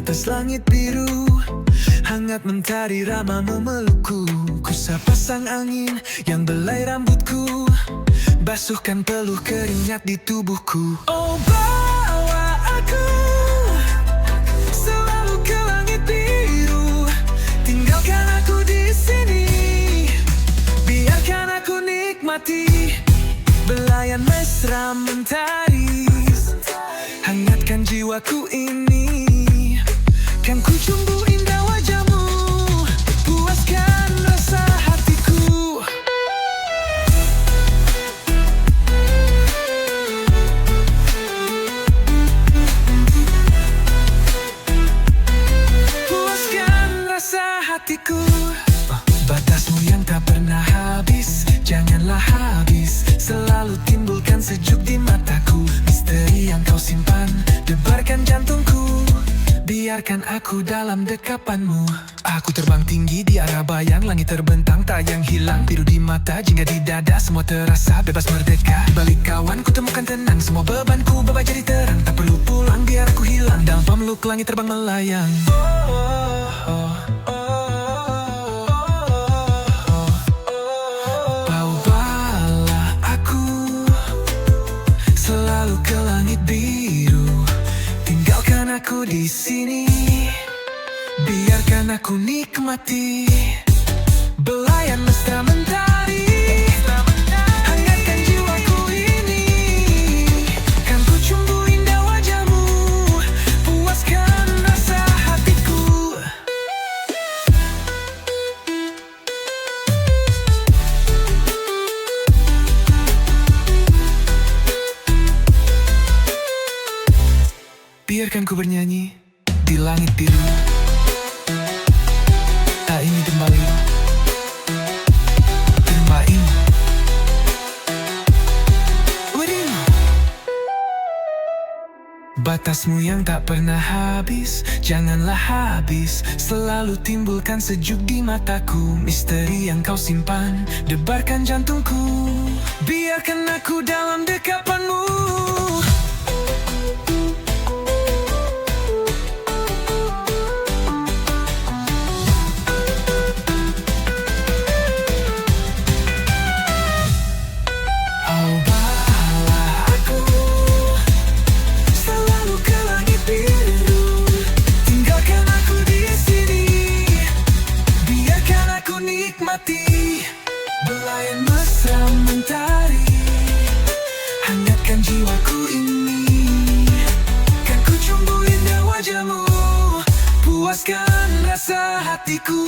atas langit biru. Hangat mentari ramah memelukku. Ku sapa sang angin yang belai rambutku, basuhkan peluh keringat di tubuhku. Oh, bawa aku selalu ke langit biru. Tinggalkan aku di sini, biarkan aku nikmati belayan mesra mentari. Hangatkan jiwaku ini, kan ku cumbu indah wajahmu, puaskan rasa hatiku. Puaskan rasa hatiku. Batasmu yang tak pernah habis, janganlah habis. Selalu timbulkan sejuk di mataku. Misteri yang kau simpan, debarkan jantungku. Biarkan aku dalam dekapanmu. Aku terbang tinggi di arah bayang, langit terbentang tak yang hilang. Biru di mata, jingga di dada, semua terasa bebas merdeka. Di balik kawan ku temukan tenang, semua bebanku berubah jadi terang. Tak perlu pulang, biar aku hilang dalam pemeluk langit terbang melayang. Bawalah aku selalu ke langit biru. Tinggalkan aku di sini, biarkan aku nikmati belayan mesra mentari. Hangatkan jiwaku ini, kan ku cumbu indah wajahmu, puaskan rasa hatiku. Biarkan ku bernyanyi di langit biru. Tak ini kembali bermain. Wedding. Batasmu yang tak pernah habis, janganlah habis. Selalu timbulkan sejuk di mataku. Misteri yang kau simpan, debarkan jantungku. Biarkan aku dalam dekapanmu. Nikmati belayan mesra mentari. Hangatkan jiwaku ini, kan ku cumbu indah wajahmu, puaskan rasa hatiku.